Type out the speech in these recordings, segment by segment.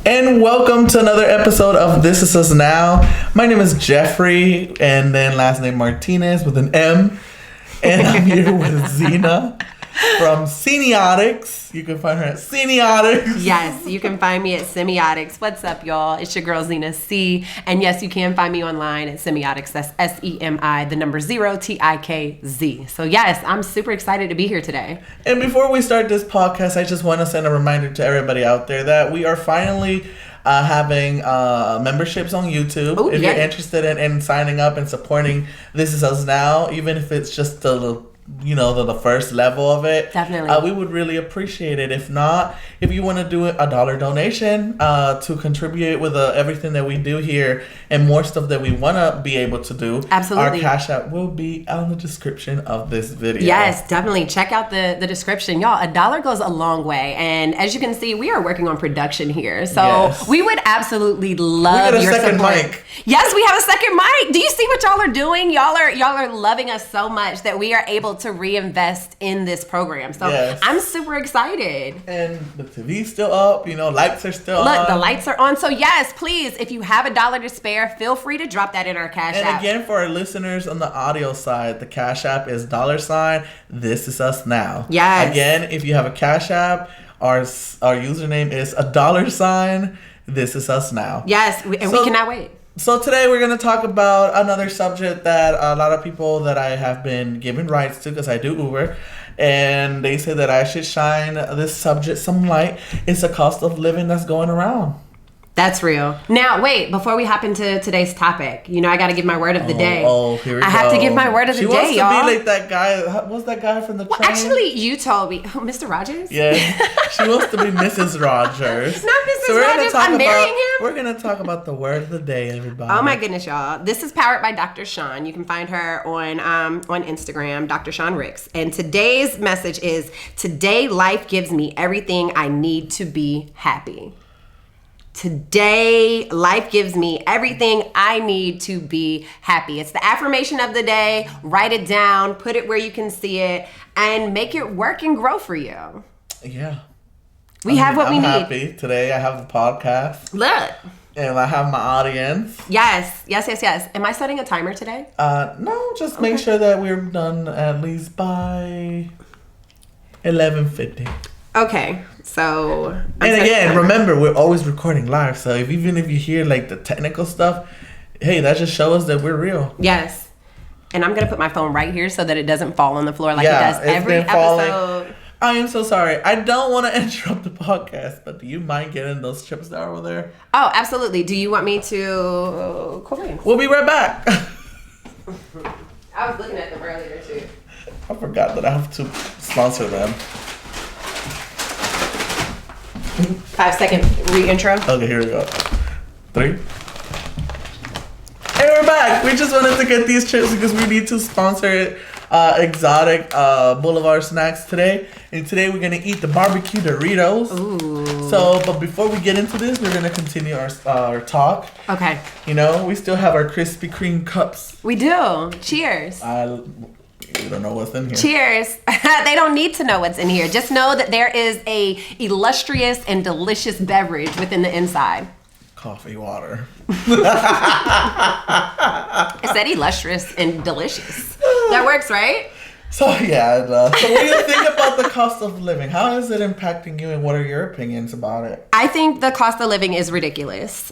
And welcome to another episode of This Is Us Now. My name is Jeffrey, and then last name Martinez with an M. And I'm here with Zina from Semiotics. You can find her at Semiotics. Yes, you can find me at Semiotics. What's up, y'all? It's your girl, Zina C. And yes, you can find me online at Semiotics. That's SEMI0TIKZ. So yes, I'm super excited to be here today. And before we start this podcast, I just want to send a reminder to everybody out there that we are finally having memberships on YouTube. Ooh, if you're interested in signing up and supporting This Is Us Now, even if it's just the first level of it, definitely, we would really appreciate it. If not, if you want to do a $1 donation to contribute with everything that we do here and more stuff that we want to be able to do, absolutely, our Cash App will be on the description of this video. Yes, definitely check out the description, y'all. $1 goes a long way, and as you can see, we are working on production here, so we would absolutely love your support. Mic. Yes, we have a second mic. Do you see what y'all are doing? Y'all are loving us so much that we are able to reinvest in this program. So I'm super excited. And the TV's still up, lights are still on. Look, the lights are on. So yes, please, if you have $1 to spare, feel free to drop that in our Cash App. And again, for our listeners on the audio side, the Cash App is $, This Is Us Now. Yes. Again, if you have a Cash App, our username is $, This Is Us Now. Yes, we cannot wait. So today we're going to talk about another subject that a lot of people that I have been given rights to, because I do Uber, and they say that I should shine this subject some light. It's the cost of living that's going around. That's real. Now, wait, before we hop into today's topic, I got to give my word of the day. Here we go. I have to give my word of the day, y'all. She wants to be like that guy. What's that guy from the train? Actually, you told me. Oh, Mr. Rogers? Yeah. She wants to be Mrs. Rogers. Not Mrs. Rogers. I'm marrying him. We're going to talk about the word of the day, everybody. Oh, my goodness, y'all. This is powered by Dr. Sean. You can find her on Instagram, Dr. Sean Ricks. And today's message is, today life gives me everything I need to be happy. Today, life gives me everything I need to be happy. It's the affirmation of the day. Write it down, put it where you can see it, and make it work and grow for you. Yeah. We have what we need. I'm happy. Today, I have the podcast. Look. And I have my audience. Yes. Am I setting a timer today? No, just make sure that we're done at least by 11:50. Okay, so... And again, remember, we're always recording live, so even if you hear the technical stuff, hey, that just shows us that we're real. Yes. And I'm going to put my phone right here so that it doesn't fall on the floor like it does every episode. I am so sorry. I don't want to interrupt the podcast, but do you mind getting those chips that are over there? Oh, absolutely. Do you want me to... Cool. We'll be right back. I was looking at them earlier, too. I forgot that I have to sponsor them. 5-second re-intro. Okay, here we go. 3. Hey, we're back. We just wanted to get these chips because we need to sponsor exotic Boulevard snacks today. And today we're going to eat the barbecue Doritos. Ooh. So, but before we get into this, we're going to continue our talk. Okay. We still have our Krispy Kreme cups. We do. Cheers. We don't know what's in here. Cheers. They don't need to know what's in here. Just know that there is a illustrious and delicious beverage within the inside. Coffee water. It said illustrious and delicious. That works, right? So yeah, it does. So what do you think about the cost of living? How is it impacting you, and what are your opinions about it? I think the cost of living is ridiculous.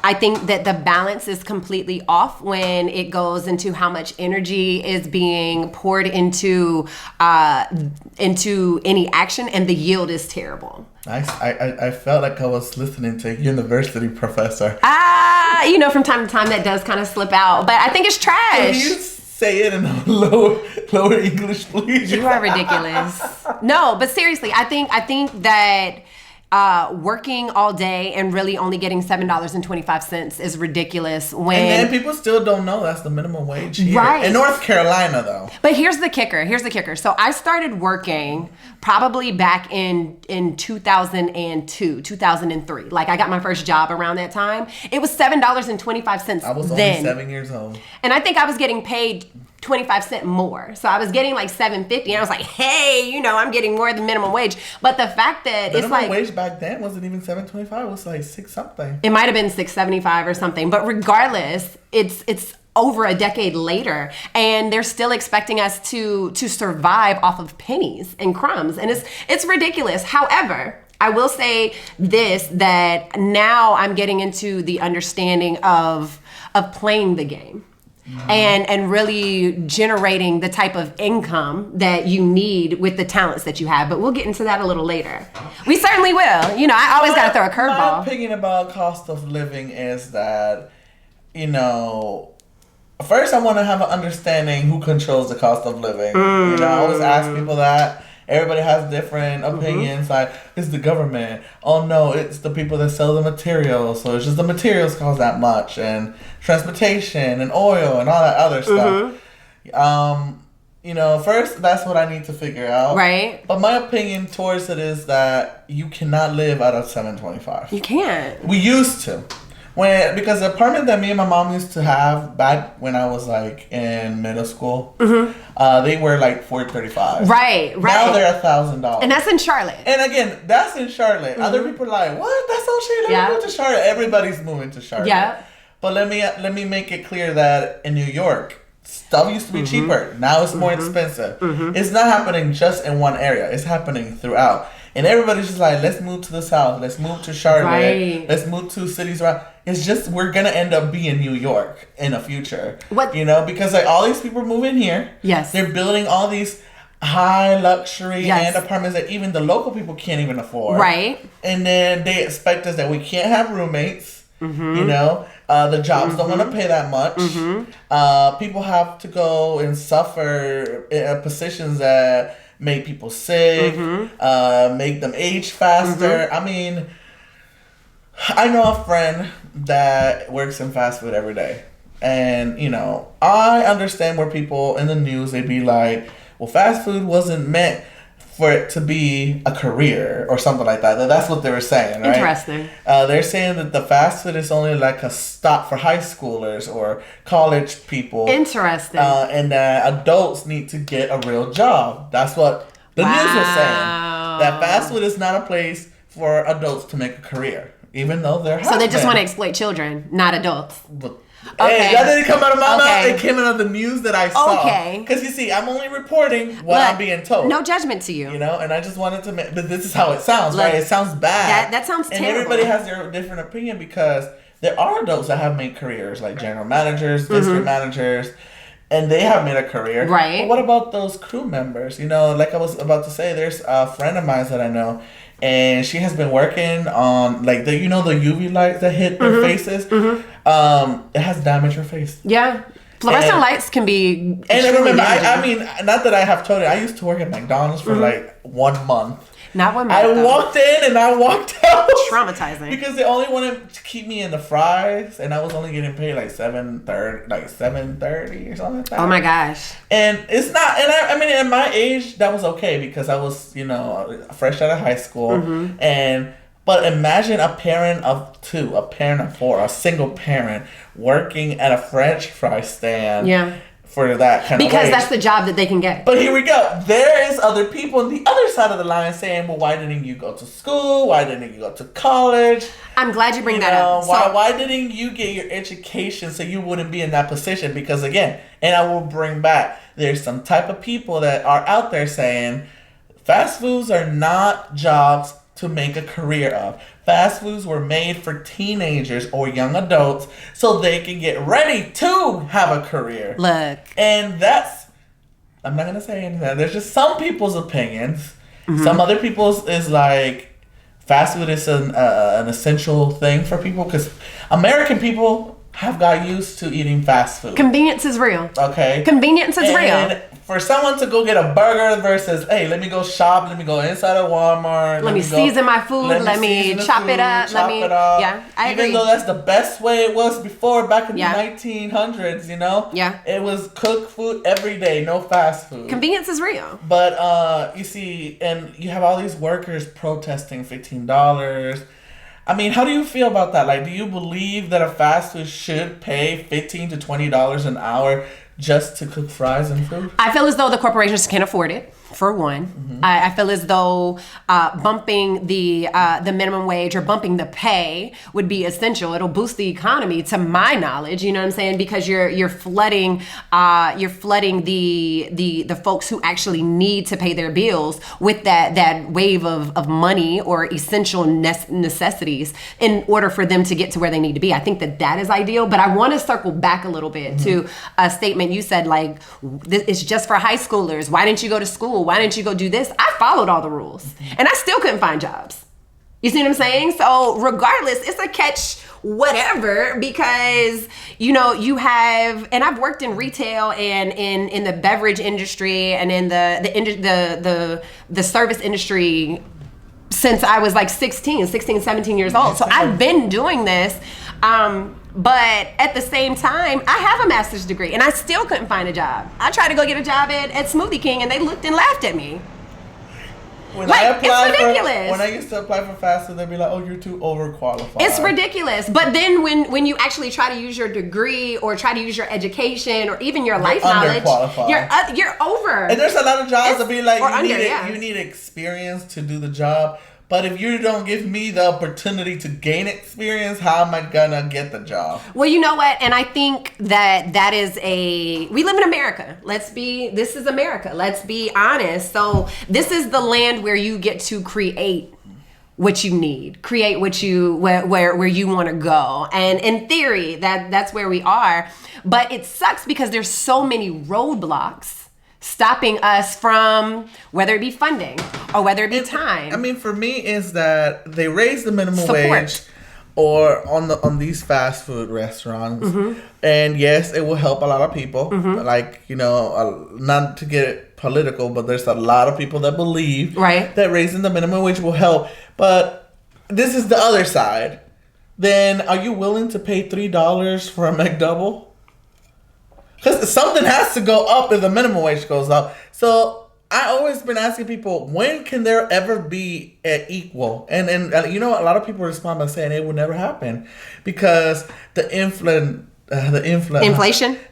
I think that the balance is completely off when it goes into how much energy is being poured into any action, and the yield is terrible. I felt like I was listening to a university professor. From time to time that does kind of slip out, but I think it's trash. Can you say it in a lower English, please? You are ridiculous. No, but seriously, I think that working all day and really only getting $7.25 is ridiculous. And then people still don't know that's the minimum wage here. Right. In North Carolina, though. But here's the kicker. So I started working probably back in 2002, 2003. Like, I got my first job around that time. It was $7.25 I was only 7 years old. And I think I was getting paid 25 cents more. So I was getting like $7.50 and I was like, hey, I'm getting more than minimum wage. But the fact that it's like... minimum wage back then wasn't even $7.25. It was like $6 something. It might have been $6.75 or something. But regardless, it's over a decade later and they're still expecting us to survive off of pennies and crumbs. And it's ridiculous. However, I will say this, that now I'm getting into the understanding of playing the game. And really generating the type of income that you need with the talents that you have. But we'll get into that a little later. We certainly will. I always got to throw a curveball. My opinion about cost of living is that, first I want to have an understanding who controls the cost of living. I always ask people that. Everybody has different opinions. Like, it's the government. Oh no, it's the people that sell the materials. So it's just the materials cost that much, and transportation and oil and all that other stuff. First that's what I need to figure out. Right. But my opinion towards it is that you cannot live out of $7.25. You can't. We used to. Because the apartment that me and my mom used to have back when I was like in middle school, they were like $4.35. Right. Now they're $1,000. And that's in Charlotte. And again, that's in Charlotte. Other people are like, what? That's so cheap. Let me move to Charlotte. Everybody's moving to Charlotte. Yeah. But let me make it clear that in New York, stuff used to be cheaper. Now it's more expensive. It's not happening just in one area. It's happening throughout. And everybody's just like, let's move to the south. Let's move to Charlotte. Right. Let's move to cities around. It's just, we're going to end up being New York in the future. What? Because like all these people move in here. Yes. They're building all these high luxury and apartments that even the local people can't even afford. Right. And then they expect us that we can't have roommates. The jobs don't want to pay that much. People have to go and suffer in positions that make people sick, make them age faster. I mean, I know a friend that works in fast food every day. And, I understand where people in the news, they be like, well, fast food wasn't meant for it to be a career or something like that. That's what they were saying, right? Interesting. They're saying that the fast food is only like a stop for high schoolers or college people. Interesting. And that adults need to get a real job. That's what the news was saying. That fast food is not a place for adults to make a career, even though they're So they just want to exploit children, not adults. Hey, that didn't come out of my mouth. It came out of the news that I saw. Okay. Because you see, I'm only reporting what I'm being told. No judgment to you. And I just wanted to but this is how it sounds, right? It sounds bad. That sounds terrible. And everybody has their different opinion because there are adults that have made careers, like general managers, district managers, and they have made a career. Right. But what about those crew members? Like I was about to say, there's a friend of mine that I know, and she has been working on like the UV lights that hit their faces. It has damaged her face. Yeah. Fluorescent lights can be. And I remember, I mean, not that I have told you, I used to work at McDonald's for like 1 month. Not 1 month. I walked in and I walked out. Traumatizing. Because they only wanted to keep me in the fries, and I was only getting paid like $7.30 or something like that. Oh my gosh. And it's not, and I mean, at my age, that was okay because I was, fresh out of high school, but imagine a parent of 2, a parent of 4, a single parent working at a French fry stand. Yeah. For that kind of Because wage. that's the job that they can get. But here we go. There is other people on the other side of the line saying, well, why didn't you go to school? Why didn't you go to college? I'm glad you bring that up. Why didn't you get your education so you wouldn't be in that position? Because again, and I will bring back, there's some type of people that are out there saying fast foods are not jobs to make a career of. Fast foods were made for teenagers or young adults so they can get ready to have a career. Look. And that's, I'm not going to say anything. There's just some people's opinions. Some other people's is like, fast food is an essential thing for people because American people have got used to eating fast food. Convenience is real. Okay. Convenience is real. For someone to go get a burger versus, hey, let me go shop, let me go inside of Walmart. Let me season my food, let me chop it up, yeah, I agree. Even though that's the best way it was before, back in the 1900s, Yeah. It was cooked food every day, no fast food. Convenience is real. But, you see, and you have all these workers protesting $15. I mean, how do you feel about that? Like, do you believe that a fast food should pay $15 to $20 an hour just to cook fries and food? I feel as though the corporations can't afford it, for one. Mm-hmm. I feel as though bumping the minimum wage or bumping the pay would be essential. It'll boost the economy, to my knowledge. You know what I'm saying? Because you're flooding the folks who actually need to pay their bills with that wave of money or essential necessities in order for them to get to where they need to be. I think that is ideal. But I want to circle back a little bit to a statement you said, like, it's just for high schoolers. Why didn't you go to school? Why didn't you go do this? I followed all the rules and I still couldn't find jobs. You see what I'm saying? So regardless, it's a catch whatever, because, you know, you have, and I've worked in retail and in the beverage industry and in the service industry since I was like 16, 17 years old. So I've been doing this. But at the same time, I have a master's degree and I still couldn't find a job. I tried to go get a job at Smoothie King and they looked and laughed at me. It's ridiculous. When I used to apply for fast food, they'd be like, "Oh, you're too overqualified." It's ridiculous. But then when you actually try to use your degree or try to use your education or even your life knowledge, you're over. And there's a lot of jobs that be like, you need experience to do the job. But if you don't give me the opportunity to gain experience, how am I gonna get the job? Well, you know what? And I think that is we live in America. This is America. Let's be honest. So this is the land where you get to create what you need, create what where you want to go. And in theory, that's where we are. But it sucks because there's so many roadblocks stopping us from, whether it be funding or whether it be time. I mean, for me, is that they raise the minimum wage or on these fast food restaurants. And yes, it will help a lot of people. Like, you know, not to get political, but there's a lot of people that believe that raising the minimum wage will help. But this is the other side. Then are you willing to pay $3 for a McDouble? Because something has to go up if the minimum wage goes up. So I always been asking people, when can there ever be an equal? And you know, a lot of people respond by saying it will never happen because the inflation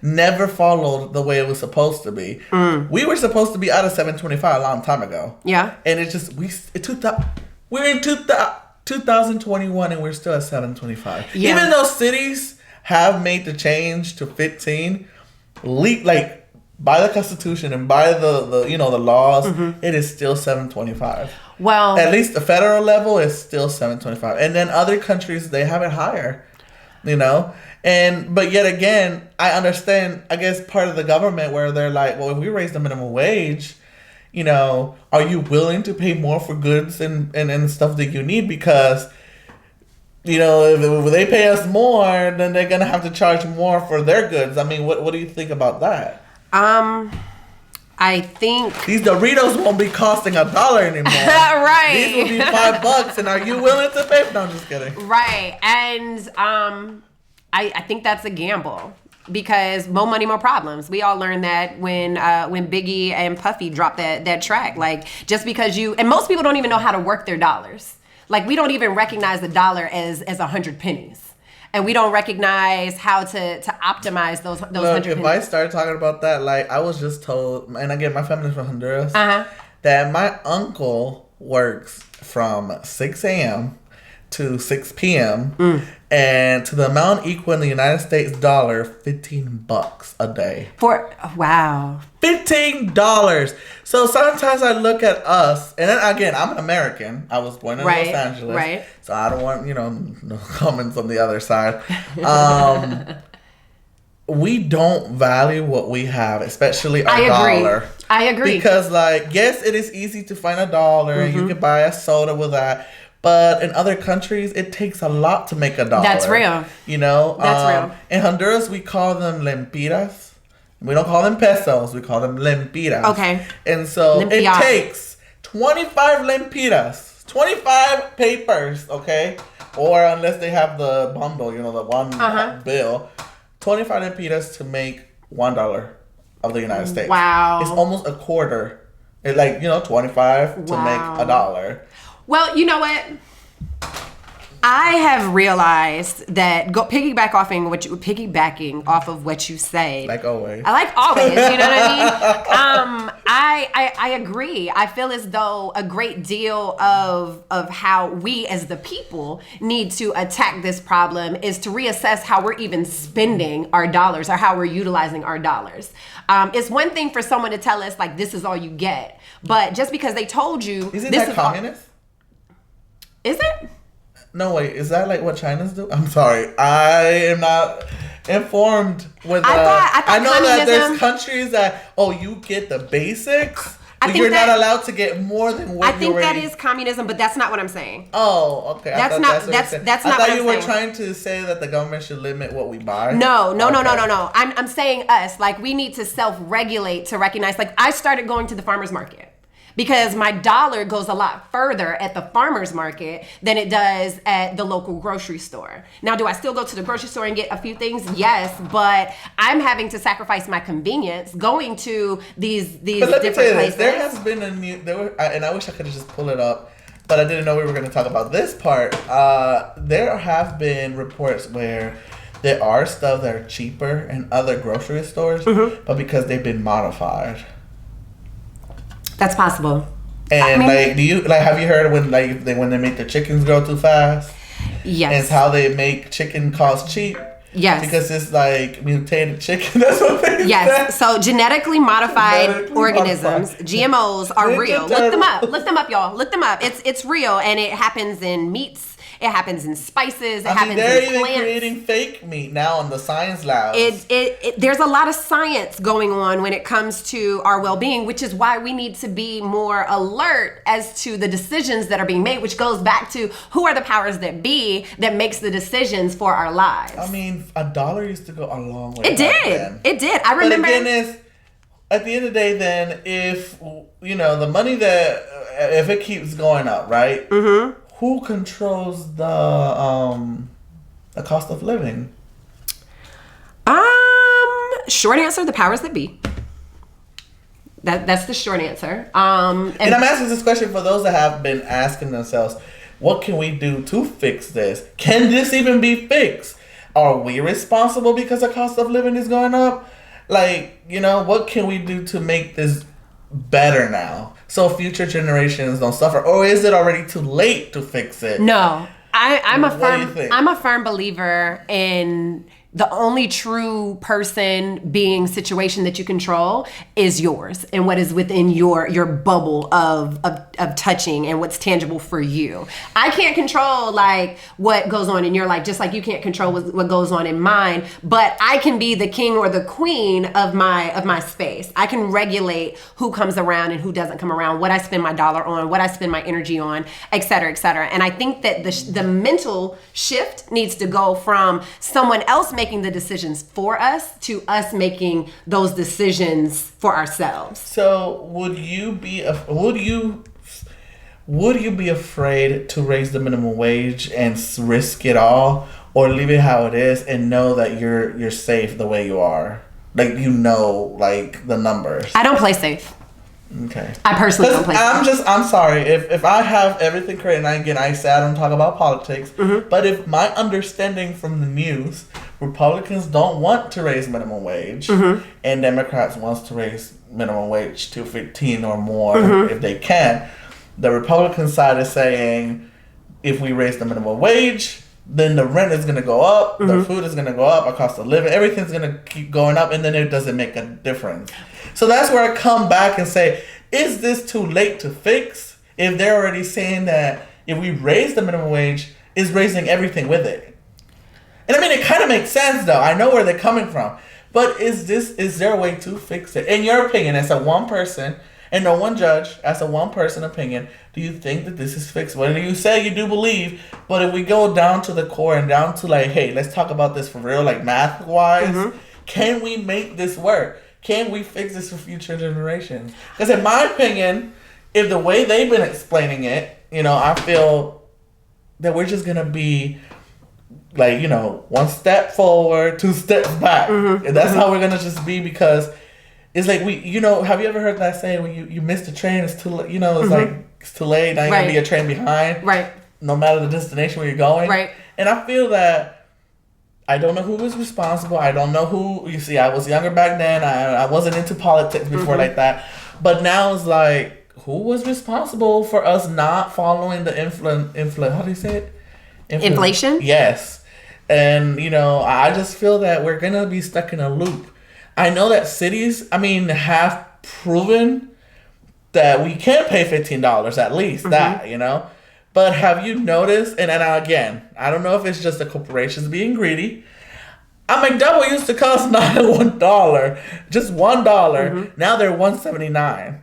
never followed the way it was supposed to be. We were supposed to be out of 725 a long time ago. Yeah. And it just we're in 2021 and we're still at 725. Yeah. Even though cities have made the change to 15. Like by the Constitution and by the laws, it is still 725. Well, at least the federal level is still 725, and then other countries, they have it higher, you know. But yet again, I understand, I guess, part of the government where they're like, well, if we raise the minimum wage, you know, are you willing to pay more for goods and stuff that you need? Because, you know, if they pay us more, then they're going to have to charge more for their goods. I mean, what do you think about that? I think these Doritos won't be costing $1 anymore. Right. These will be $5. And are you willing to pay? No, I'm just kidding. Right. And I think that's a gamble. Because more money, more problems. We all learned that when Biggie and Puffy dropped that track. Like, just because and most people don't even know how to work their dollars. Like, we don't even recognize the dollar as 100 pennies. And we don't recognize how to optimize those 100 pennies. If I start talking about that, like, I was just told, and again, my family's from Honduras, that my uncle works from 6 a.m. to 6 p.m. And to the amount equal in the United States dollar, $15 a day. Wow. $15. So sometimes I look at us, and then again, I'm an American. I was born in Los Angeles. Right. So I don't want, no comments on the other side. We don't value what we have, especially our dollar. I agree. Because, like, yes, it is easy to find $1 and you can buy a soda with that. But in other countries, it takes a lot to make $1. That's real. You know? That's real. In Honduras, we call them lempiras. We don't call them pesos. We call them lempiras. Okay. And so it takes 25 lempiras, 25 papers, okay? Or unless they have the bundle, the one bill. 25 lempiras to make $1 of the United States. Wow. It's almost a quarter. It's like, 25 to make $1. Well, you know what? I have realized that piggybacking off of what you say. Like always. I like always, you know what I mean? I agree. I feel as though a great deal of how we as the people need to attack this problem is to reassess how we're even spending our dollars or how we're utilizing our dollars. It's one thing for someone to tell us like this is all you get, but just because they told you, isn't that communist? Is it? No, wait. Is that like what China's do? I'm sorry. I am not informed with I know that there's countries that, you get the basics, but you're not allowed to get more than what I think that is communism, but that's not what I'm saying. Oh, okay. That's not what I'm saying. I thought you were trying to say that the government should limit what we buy. No. I'm saying us. Like, we need to self-regulate to recognize, like, I started going to the farmer's market because my dollar goes a lot further at the farmer's market than it does at the local grocery store. Now, do I still go to the grocery store and get a few things? Yes, but I'm having to sacrifice my convenience going to these different places. There has been and I wish I could have just pulled it up, but I didn't know we were going to talk about this part. There have been reports where there are stuff that are cheaper in other grocery stores, but because they've been modified. That's possible. And have you heard when they make the chickens grow too fast? Yes. And it's how they make chicken cost cheap. Yes. Because it's like mutated chicken. That's what they Yes. So genetically modified organisms, GMOs, are real. Look them up. Look them up, y'all. Look them up. It's real, and it happens in meats. It happens in spices. It happens in plants. They're even creating fake meat now in the science labs. There's a lot of science going on when it comes to our well-being, which is why we need to be more alert as to the decisions that are being made, which goes back to who are the powers that be that makes the decisions for our lives. I mean, $1 used to go a long way. It did. I remember. But again, at the end of the day, then, if, the money if it keeps going up, right? Mm-hmm. Who controls the cost of living? Short answer, the powers that be. That's the short answer. And I'm asking this question for those that have been asking themselves, what can we do to fix this? Can this even be fixed? Are we responsible because the cost of living is going up? What can we do to make this better now so future generations don't suffer? Or is it already too late to fix it? No. I'm a firm believer in the only true person being situation that you control is yours and what is within your bubble of touching and what's tangible for you. I can't control what goes on in your life, just like you can't control what goes on in mine, but I can be the king or the queen of my space. I can regulate who comes around and who doesn't come around, what I spend my dollar on, what I spend my energy on, et cetera, et cetera. And I think that the mental shift needs to go from someone else making the decisions for us to us making those decisions for ourselves. So would you be afraid to raise the minimum wage and risk it all, or leave it how it is and know that you're safe the way you are? The numbers. I don't play safe. Okay. I personally don't play safe. I'm sorry. If I have everything correct, and I say I don't talk about politics, but if my understanding from the news, Republicans don't want to raise minimum wage, and Democrats wants to raise minimum wage to $15 or more if they can. The Republican side is saying, if we raise the minimum wage, then the rent is going to go up, the food is going to go up, our cost of living, everything's going to keep going up, and then it doesn't make a difference. So that's where I come back and say, is this too late to fix? If they're already saying that if we raise the minimum wage, is raising everything with it. And I mean, it kind of makes sense, though. I know where they're coming from. But is there a way to fix it? In your opinion, as a one person, and no one judge, as a one person opinion, do you think that this is fixed? Well, you say you do believe, but if we go down to the core and down to hey, let's talk about this for real, math-wise, can we make this work? Can we fix this for future generations? Because in my opinion, if the way they've been explaining it, I feel that we're just going to be one step forward, 2 steps back. And that's how we're going to just be, because it's have you ever heard that saying, when you miss the train, it's too late, it's it's too late, now you're going to be a train behind? Right. no matter the destination where you're going. Right. And I feel that I don't know who was responsible. I don't know who. You see, I was younger back then. I wasn't into politics before like that. But now it's like, who was responsible for us not following the how do you say it? Inflation? Yes. And, I just feel that we're going to be stuck in a loop. I know that cities, have proven that we can pay $15 at least, that. But have you noticed, and again, I don't know if it's just the corporations being greedy. A McDouble used to cost not $1, just $1. Now they're $1.79.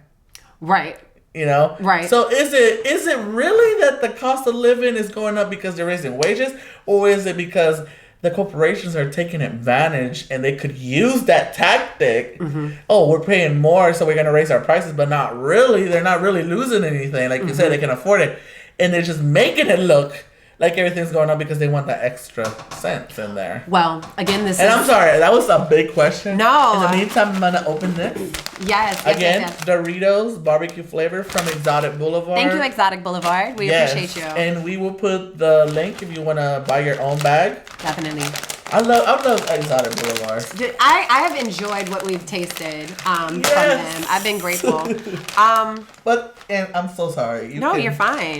Right. Right. So is it really that the cost of living is going up because they're raising wages, or is it because the corporations are taking advantage and they could use that tactic? Oh, we're paying more, so we're going to raise our prices, but not really. They're not really losing anything. Like you said, they can afford it. And they're just making it look like everything's going on because they want that extra cents in there. Well, again, I'm sorry, that was a big question. No. In the meantime, I'm going to open this. Yes. Again, Doritos barbecue flavor from Exotic Boulevard. Thank you, Exotic Boulevard. We appreciate you. And we will put the link if you want to buy your own bag. Definitely. I love Exotic Boulevard. I have enjoyed what we've tasted from them. I've been grateful. And I'm so sorry. You're fine.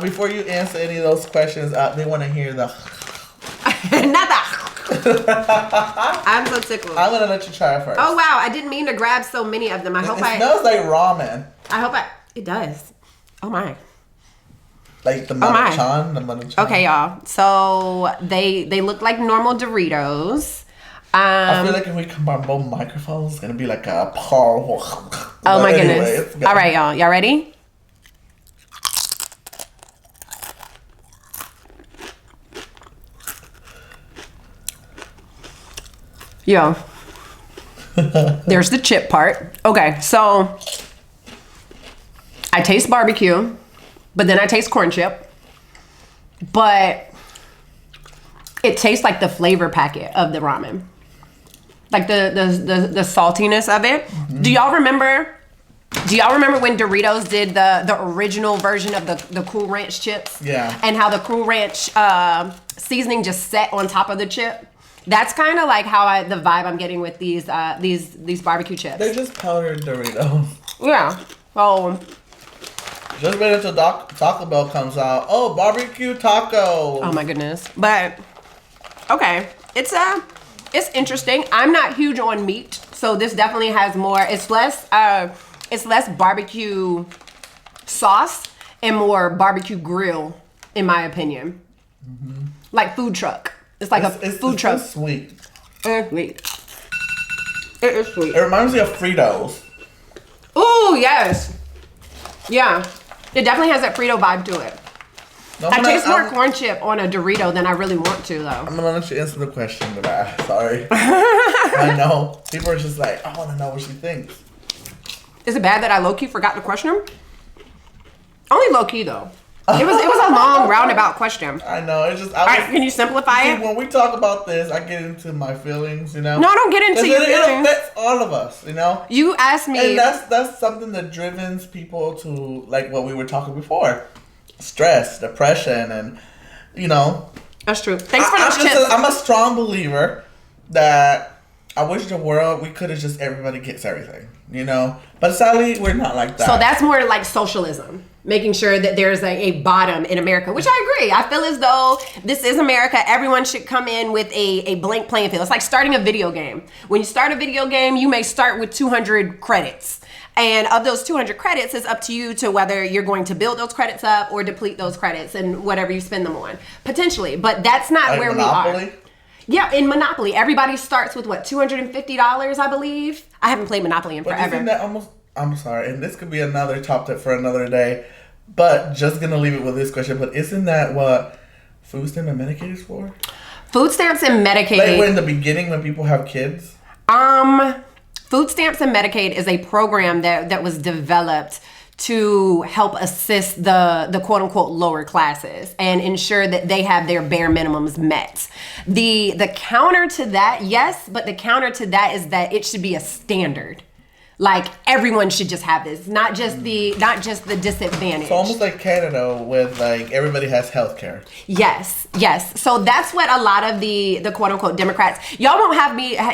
Before you answer any of those questions, they want to hear the... Not that. I'm so tickled. I'm going to let you try it first. Oh, wow. I didn't mean to grab so many of them. It smells like ramen. It does. Oh, my. Like the Maruchan. Okay, y'all. So they look like normal Doritos. I feel like if we combine both microphones, it's gonna be like a powerful. Oh my goodness! All right, y'all. Y'all ready? Yo. There's the chip part. Okay, so I taste barbecue. But then I taste corn chip. But it tastes like the flavor packet of the ramen. Like the saltiness of it. Do y'all remember when Doritos did the original version of the Cool Ranch chips? Yeah. And how the Cool Ranch seasoning just set on top of the chip? That's kind of like how the vibe I'm getting with these barbecue chips. They're just powdered Doritos. Yeah. So... Just wait until Taco Bell comes out. Oh, barbecue taco. Oh my goodness. But okay, it's interesting. I'm not huge on meat, so this definitely has more. It's less barbecue sauce and more barbecue grill, in my opinion. Like food truck. It's like a food truck. It's sweet. Sweet. It is sweet. It reminds me of Fritos. Ooh, yes. Yeah. It definitely has that Frito vibe to it. I taste more corn chip on a Dorito than I really want to, though. I'm going to let you answer the question, but sorry. I know. People are just like, I want to know what she thinks. Is it bad that I low-key forgot the question? Only low-key, though. It was a long, roundabout question. I know. It's just... All right, can you simplify it? When we talk about this, I get into my feelings, No, don't get into your feelings. It affects all of us, You asked me... And that's something that drives people to, like what we were talking before. Stress, depression, and, That's true. Thanks for those tips. I'm a strong believer that I wish the world, we could have just everybody gets everything, But sadly, we're not like that. So that's more like socialism. Making sure that there's a bottom in America, which I agree. I feel as though this is America. Everyone should come in with a blank playing field. It's like starting a video game. When you start a video game, you may start with 200 credits. And of those 200 credits, it's up to you to whether you're going to build those credits up or deplete those credits and whatever you spend them on. Potentially. But that's not where Monopoly? we are. Yeah, in Monopoly. Everybody starts with what, $250, I believe? I haven't played Monopoly in forever. Isn't that almost... I'm sorry, and this could be another top tip for another day, but just gonna leave it with this question. But isn't that what food stamp and Medicaid is for? Food stamps and Medicaid. Like in the beginning when people have kids? Food stamps and Medicaid is a program that was developed to help assist the quote unquote lower classes and ensure that they have their bare minimums met. The counter to that, yes, but the counter to that is that it should be a standard. Like everyone should just have this, not just the disadvantaged. So almost like Canada, with like everybody has healthcare. Yes. So that's what a lot of the quote unquote Democrats. Y'all won't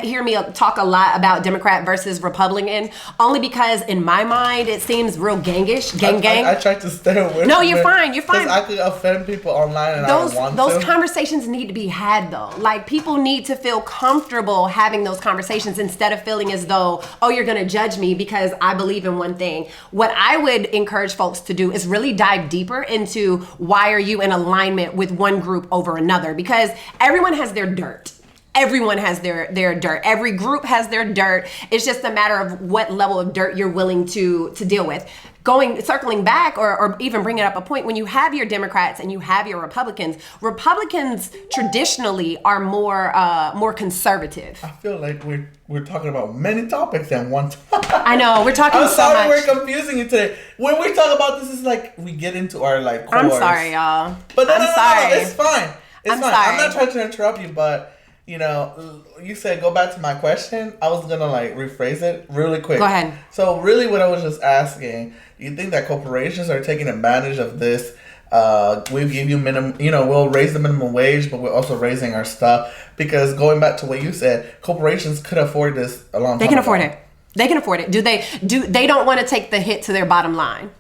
hear me talk a lot about Democrat versus Republican, only because in my mind it seems real gang. I try to stay away. No, you're fine. Because I could offend people online, and I don't want to. Those conversations need to be had though. Like people need to feel comfortable having those conversations instead of feeling as though, oh, you're gonna judge me because I believe in one thing. What I would encourage folks to do is really dive deeper into why are you in alignment with one group over another, because everyone has their dirt. Everyone has their dirt. Every group has their dirt. It's just a matter of what level of dirt you're willing to deal with. Circling back or even bringing up a point, when you have your Democrats and you have your Republicans traditionally are more conservative. I feel like we're talking about many topics at one time. I know, we're talking so much. I'm sorry we're confusing you today. When we talk about this, it's like we get into our like course. I'm sorry, y'all. But I'm sorry. No, it's fine. It's fine. Sorry. I'm not trying to interrupt you, but you know, you said go back to my question. I was gonna like rephrase it really quick. Go ahead. So really what I was just asking, you think that corporations are taking advantage of this? We'll give you we'll raise the minimum wage, but we're also raising our stuff. Because going back to what you said, corporations could afford this a long time ago. They can afford it. They can afford it. They don't want to take the hit to their bottom line.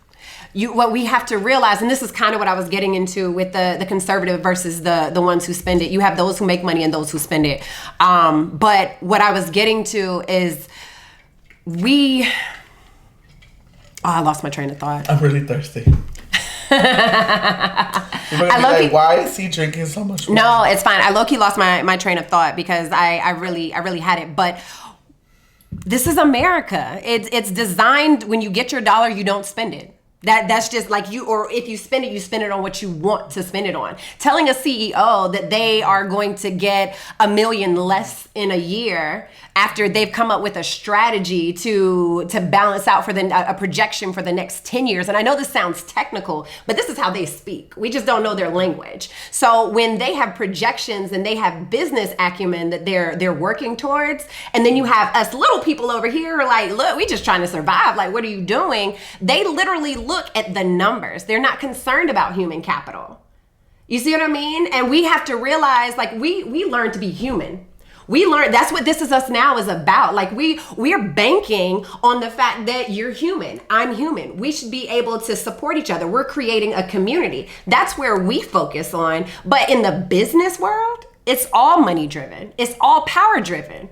What we have to realize, and this is kind of what I was getting into with the conservative versus the ones who spend it. You have those who make money and those who spend it. But what I was getting to is I lost my train of thought. I'm really thirsty. Why is he drinking so much water? No, it's fine. I low-key lost my train of thought because I really had it. But this is America. It's designed, when you get your dollar, you don't spend it. That's just like or if you spend it on what you want to spend it on. Telling a CEO that they are going to get $1 million less in a year after they've come up with a strategy to balance out for a projection for the next 10 years. And I know this sounds technical, but this is how they speak. We just don't know their language. So when they have projections and they have business acumen that they're working towards, and then you have us little people over here like, look, we just trying to survive. Like, what are you doing? They literally look at the numbers. They're not concerned about human capital. You see what I mean? And we have to realize, like, we learn to be human. We learn, that's what This Is Us Now is about. Like we're banking on the fact that you're human, I'm human. We should be able to support each other. We're creating a community. That's where we focus on. But in the business world, it's all money driven. It's all power driven.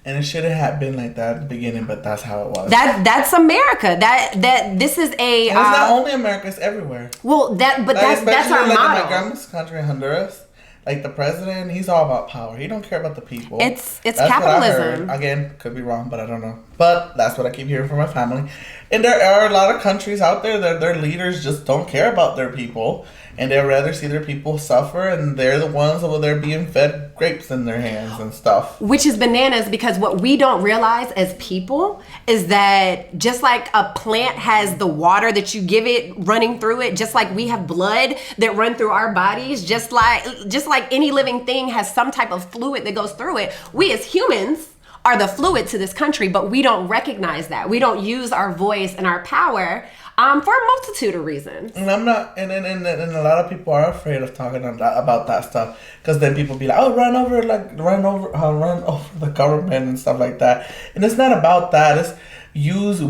And it shouldn't have been like that at the beginning, but that's how it was. That's America. This is a. And it's not only America; it's everywhere. Well, that's our like model. In my grandma's country, Honduras, like the president, he's all about power. He don't care about the people. It's capitalism. Again, could be wrong, but I don't know. But that's what I keep hearing from my family. And there are a lot of countries out there that their leaders just don't care about their people. And they'd rather see their people suffer, and they're the ones over there being fed grapes in their hands and stuff. Which is bananas, because what we don't realize as people is that just like a plant has the water that you give it running through it, just like we have blood that run through our bodies, just like any living thing has some type of fluid that goes through it, we as humans are the fluid to this country, but we don't recognize that. We don't use our voice and our power for a multitude of reasons. And I'm not, and a lot of people are afraid of talking about that stuff, because then people be like, oh, run over the government and stuff like that. And it's not about that. It's use the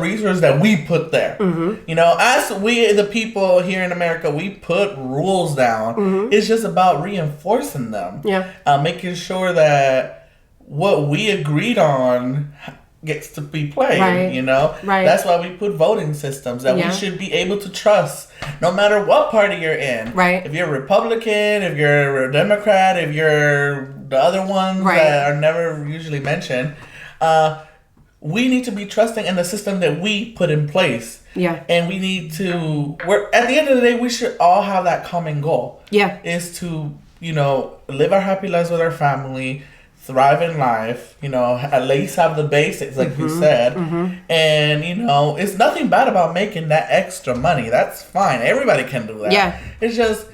resources that we put there. Mm-hmm. You know, as we, the people here in America, we put rules down. Mm-hmm. It's just about reinforcing them. Yeah. Making sure that what we agreed on gets to be played, right. You know? Right. That's why we put voting systems that we should be able to trust no matter what party you're in. Right. If you're a Republican, if you're a Democrat, if you're the other ones that are never usually mentioned, we need to be trusting in the system that we put in place. Yeah. And we need to, at the end of the day, we should all have that common goal. Yeah. Is to, live our happy lives with our family, thrive in life, at least have the basics, like you said. Mm-hmm. And, it's nothing bad about making that extra money. That's fine. Everybody can do that. Yeah. It's just,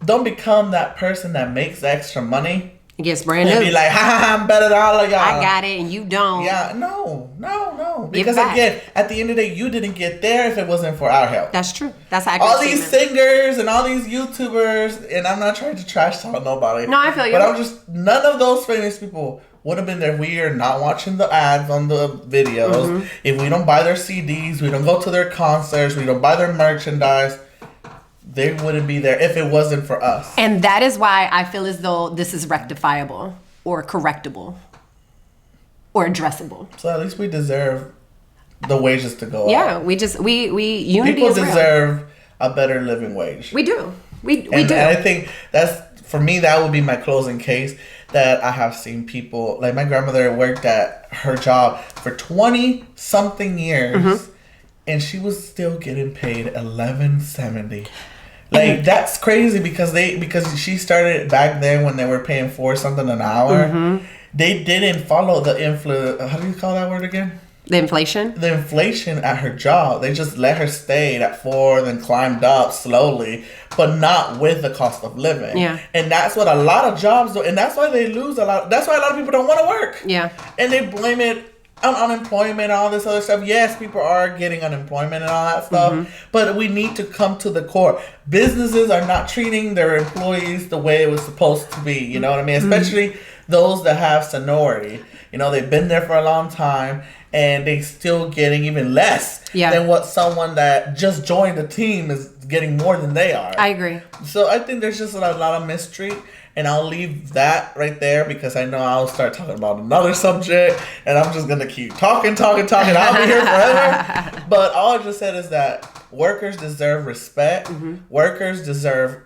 don't become that person that makes extra money It gets brand new. And be like, ha, I'm better than all of y'all. I got it and you don't. Yeah, no. Because again, at the end of the day, you didn't get there if it wasn't for our help. That's true. That's accurate. All these singers and all these YouTubers, and I'm not trying to trash talk nobody. No, I feel you. But none of those famous people would have been there if we are not watching the ads on the videos, if we don't buy their CDs, we don't go to their concerts, we don't buy their merchandise, they wouldn't be there if it wasn't for us. And that is why I feel as though this is rectifiable or correctable or addressable. So at least we deserve the wages to go up. Yeah, we unity People is real. deserve a better living wage. We do. We do. And I think for me, that would be my closing case. That I have seen people, like my grandmother worked at her job for 20 something years, and she was still getting paid $11.70. Like that's crazy because she started back then when they were paying $4 something an hour. They didn't follow the how do you call that word again? The inflation? The inflation at her job. They just let her stay at $4, then climbed up slowly, but not with the cost of living. Yeah. And that's what a lot of jobs do. And that's why they lose a lot. That's why a lot of people don't want to work. Yeah. And they blame it on unemployment and all this other stuff. Yes, people are getting unemployment and all that stuff, but we need to come to the core. Businesses are not treating their employees the way it was supposed to be. You know what I mean? Especially those that have seniority. You know, they've been there for a long time, and they still getting even less than what someone that just joined the team is getting more than they are. I agree. So I think there's just a lot of mystery, and I'll leave that right there because I know I'll start talking about another subject, and I'm just going to keep talking. I'll be here forever. But all I just said is that workers deserve respect. Workers deserve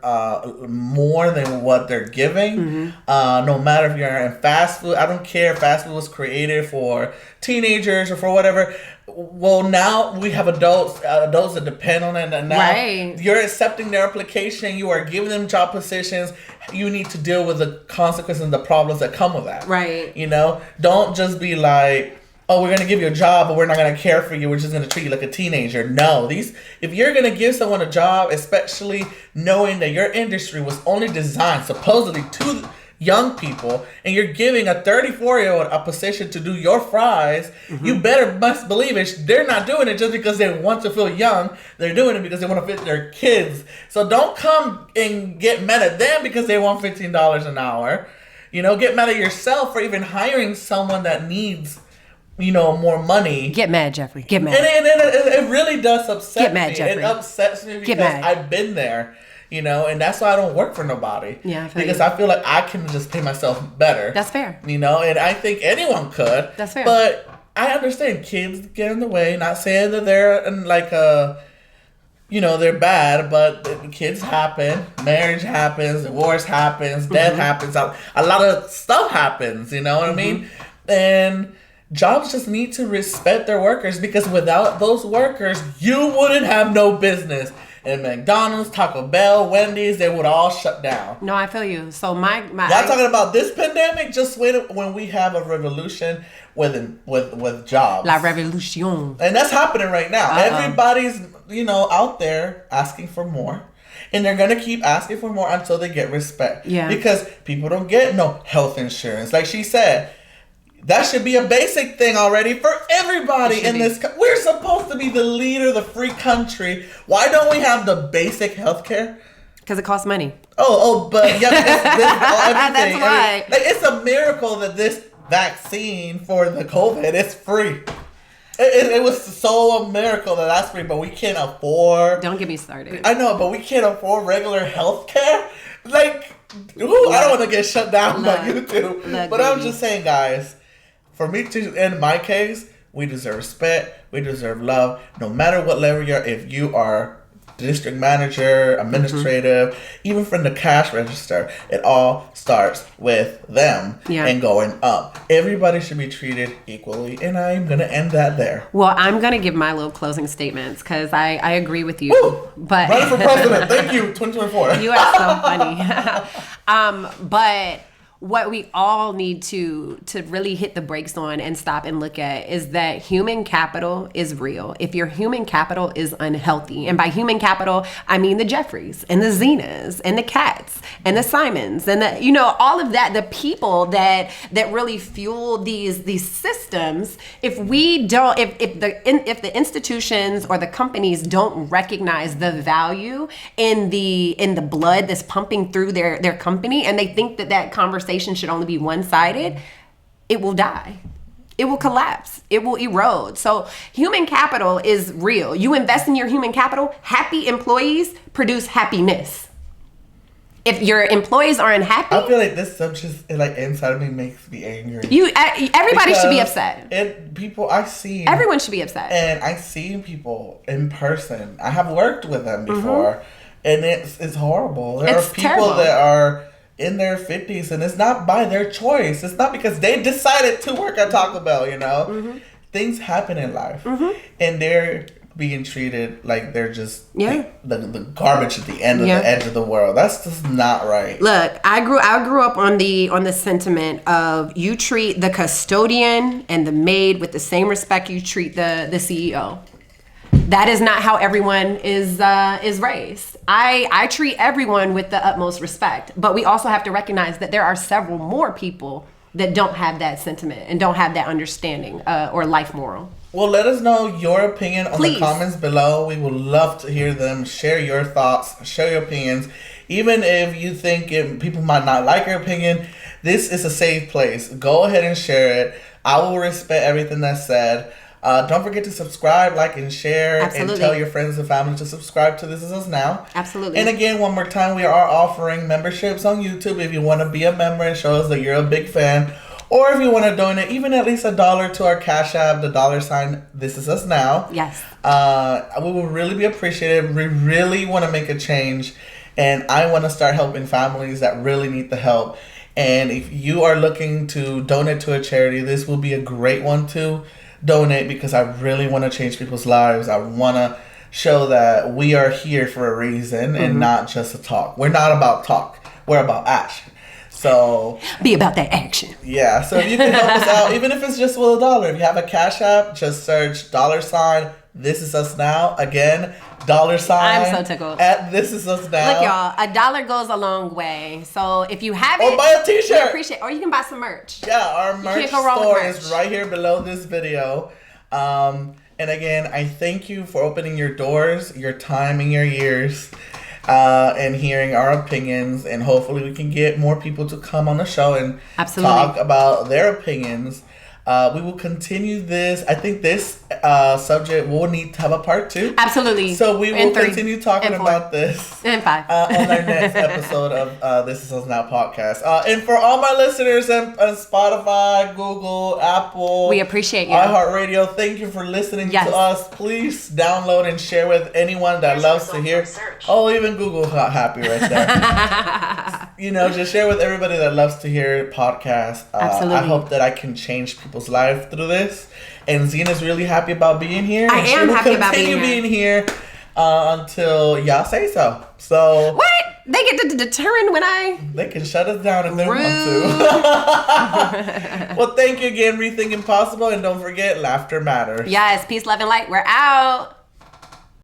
more than what they're giving. No matter if you're in fast food. I don't care if fast food was created for teenagers or for whatever. Well, now we have adults that depend on it. And now you're accepting their application. You are giving them job positions. You need to deal with the consequences and the problems that come with that. Right. You know? Don't just be like, oh, we're going to give you a job, but we're not going to care for you. We're just going to treat you like a teenager. No. If you're going to give someone a job, especially knowing that your industry was only designed supposedly to young people, and you're giving a 34-year-old a position to do your fries, you must believe it. They're not doing it just because they want to feel young. They're doing it because they want to fit their kids. So don't come and get mad at them because they want $15 an hour. You know, get mad at yourself for even hiring someone that needs, you know, more money. Get mad, Jeffrey. Get mad. And it really does upset Get mad, me. Jeffrey. It upsets me because I've been there, you know, and that's why I don't work for nobody. Yeah, I feel like I can just pay myself better. That's fair. You know, and I think anyone could. That's fair. But I understand kids get in the way. Not saying that they're like you know, they're bad, but kids happen, marriage happens, divorce happens, death happens, a lot of stuff happens, you know what I mean? And jobs just need to respect their workers, because without those workers, you wouldn't have no business. And McDonald's, Taco Bell, Wendy's, they would all shut down. No, I feel you. So my y'all talking about this pandemic? Just wait when we have a revolution with jobs. La revolution. And that's happening right now. Everybody's, you know, out there asking for more. And they're going to keep asking for more until they get respect. Yeah. Because people don't get no health insurance. Like she said, that should be a basic thing already for everybody in this. We're supposed to be the leader, the free country. Why don't we have the basic health care? Because it costs money. But yeah, That's everything. why. Like, it's a miracle that this vaccine for the COVID is free. It was so a miracle that that's free, but we can't afford. Don't get me started. I know, but we can't afford regular health care. Like, I don't want to get shut down by YouTube. But I'm just saying, guys, for me to end my case, we deserve respect. We deserve love. No matter what level you're, if you are district manager, administrative, even from the cash register, it all starts with them and going up. Everybody should be treated equally, and I'm going to end that there. Well, I'm going to give my little closing statements because I agree with you. Woo! But running for president. Thank you, 2024. You are so funny. But what we all need to really hit the brakes on and stop and look at is that human capital is real. If your human capital is unhealthy, and by human capital, I mean the Jeffries and the Zinas and the Cats and the Simons and the, you know, all of that, the people that really fuel these systems. If we don't, if the institutions or the companies don't recognize the value in the blood that's pumping through their company, and they think that conversation should only be one-sided, it will die. It will collapse. It will erode. So human capital is real. You invest in your human capital, happy employees produce happiness. If your employees are unhappy, I feel like this stuff just like inside of me makes me angry. Everybody should be upset. Everyone should be upset. And I see people in person. I have worked with them before, and it's horrible. There are people terrible. That are in their 50s, and it's not by their choice. It's not because they decided to work at Taco Bell, you know? Things happen in life. And they're being treated like they're just the garbage at the end of the edge of the world. That's just not right. Look, I grew up on the sentiment of you treat the custodian and the maid with the same respect you treat the CEO. That is not how everyone is raised. I treat everyone with the utmost respect, but we also have to recognize that there are several more people that don't have that sentiment and don't have that understanding or life moral. Well, let us know your opinion on the comments below. We would love to hear them. Share your thoughts, share your opinions. Even if you think people might not like your opinion, this is a safe place. Go ahead and share it. I will respect everything that's said. Don't forget to subscribe, like, and share. Absolutely. And tell your friends and family to subscribe to This Is Us Now. Absolutely. And again, one more time, we are offering memberships on YouTube if you want to be a member and show us that you're a big fan. Or if you want to donate even at least $1 to our Cash App, the $ This Is Us Now. Yes. We will really be appreciative. We really want to make a change. And I want to start helping families that really need the help. And if you are looking to donate to a charity, this will be a great one to donate, because I really want to change people's lives. I want to show that we are here for a reason and not just a talk. We're not about talk. We're about action. So be about that action. Yeah. So if you can help us out, even if it's just with $1, if you have a Cash App, just search $ This Is Us Now. Again, $. I'm so tickled. At This Is Us Now. Look, y'all, $1 goes a long way. So if you have it, or buy a t-shirt. We appreciate, or you can buy some merch. Yeah, our merch store is right here below this video. And again, I thank you for opening your doors, your time, and your ears, and hearing our opinions. And hopefully we can get more people to come on the show and talk about their opinions. We will continue this. I think this subject will need to have a part 2. Absolutely. So we will continue talking about this and 5 on our next episode of This Is Us Now podcast. And for all my listeners on Spotify, Google, Apple, we appreciate you. iHeartRadio, thank you for listening to us. Please download and share with anyone that loves to hear. Oh, even Google got happy right there. You know, just share with everybody that loves to hear podcasts. Absolutely. I hope that I can change people's life through this. And Zina's really happy about being here. I am happy about being here until y'all say so. So what? They get to determine when they can shut us down if they want to. Well, thank you again, Rethink Impossible, and don't forget, laughter matters. Yes, peace, love, and light. We're out.